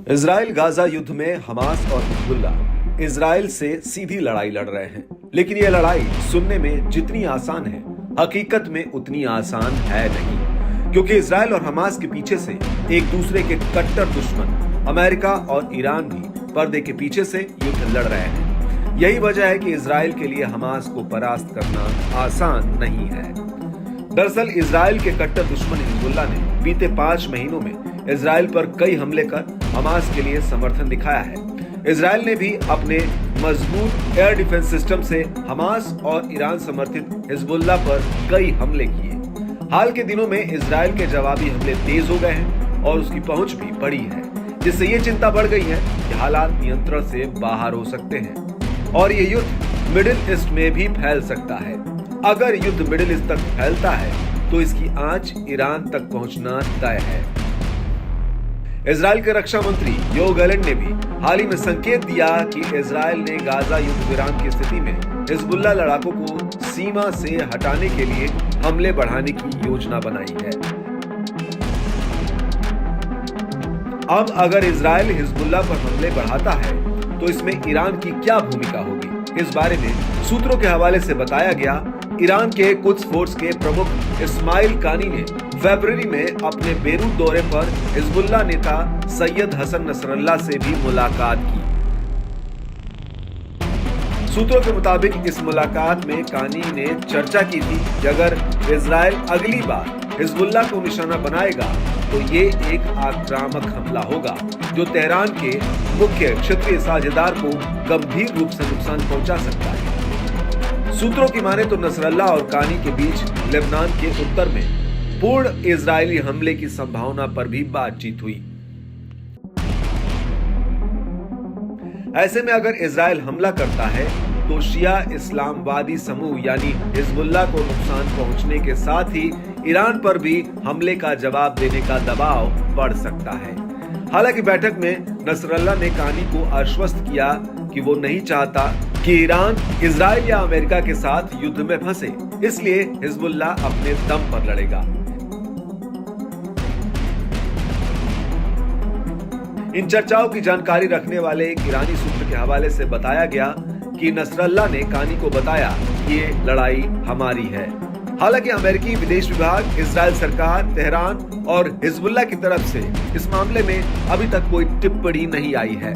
Israel Gaza युद्ध में Hamas और हिजबुल्ला इजराइल से सीधी लड़ाई लड़ रहे हैं, लेकिन यह लड़ाई सुनने में जितनी आसान है, हकीकत में उतनी आसान है नहीं, क्योंकि इजराइल और हमास के पीछे से एक दूसरे के कट्टर दुश्मन अमेरिका और ईरान भी पर्दे के पीछे से युद्ध लड़ रहे हैं। यही वजह है कि इजराइल के लिए हमास को परास्त करना आसान नहीं है। दरअसल इजराइल के कट्टर दुश्मन हिजबुल्ला ने बीते 5 महीनों में इजराइल पर कई हमले कर हमास के लिए समर्थन दिखाया है। इजराइल ने भी अपने मजबूत एयर डिफेंस सिस्टम से हमास और ईरान समर्थित हिजबुल्ला पर कई हमले किए। हाल के दिनों में इजराइल के जवाबी हमले तेज हो गए हैं और उसकी पहुंच भी बढ़ी है, जिससे ये चिंता बढ़ गई है कि हालात नियंत्रण से बाहर हो सकते हैं और ये युद्ध मिडिल ईस्ट में भी फैल सकता है। अगर युद्ध मिडिल ईस्ट तक फैलता है तो इसकी आंच ईरान तक पहुंचना तय है। इजराइल के रक्षा मंत्री योव गैलेंट ने भी हाल ही में संकेत दिया कि इजराइल ने गाजा युद्ध विराम की स्थिति में हिजबुल्ला लड़ाकों को सीमा से हटाने के लिए हमले बढ़ाने की योजना बनाई है। अब अगर इजराइल हिजबुल्ला पर हमले बढ़ाता है तो इसमें ईरान की क्या भूमिका होगी, इस बारे में सूत्रों के हवाले से बताया गया। ईरान के कुद्स फोर्स के प्रमुख इस्माइल कानी ने फरवरी में अपने बेरूत दौरे पर हिजबुल्ला नेता सैयद हसन नसरल्ला से भी मुलाकात की। सूत्रों के मुताबिक इस मुलाकात में कानी ने चर्चा की थी कि अगर इजराइल अगली बार हिजबुल्ला को निशाना बनाएगा तो ये एक आक्रामक हमला होगा जो तेहरान के मुख्य क्षेत्रीय साझेदार को गंभीर रूप से नुकसान पहुंचा सकता है। सूत्रों की माने तो नसरल्ला और कानी के बीच लेबनान के उत्तर में पूर्ण इजरायली हमले की संभावना पर भी बातचीत हुई। ऐसे में अगर इजराइल हमला करता है तो शिया इस्लामवादी समूह यानी हिजबुल्ला को नुकसान पहुंचने के साथ ही ईरान पर भी हमले का जवाब देने का दबाव बढ़ सकता है। हालांकि बैठक में नसरल्ला ने कानी को आश्वस्त किया कि वो नहीं चाहता कि ईरान इजराइल या अमेरिका के साथ युद्ध में फंसे, इसलिए हिजबुल्ला अपने दम पर लड़ेगा। इन चर्चाओं की जानकारी रखने वाले एक ईरानी सूत्र के हवाले से बताया गया कि नसरल्ला ने कानी को बताया कि ये लड़ाई हमारी है। हालांकि अमेरिकी विदेश विभाग, इजराइल सरकार, तेहरान और हिजबुल्ला की तरफ से इस मामले में अभी तक कोई टिप्पणी नहीं आई है।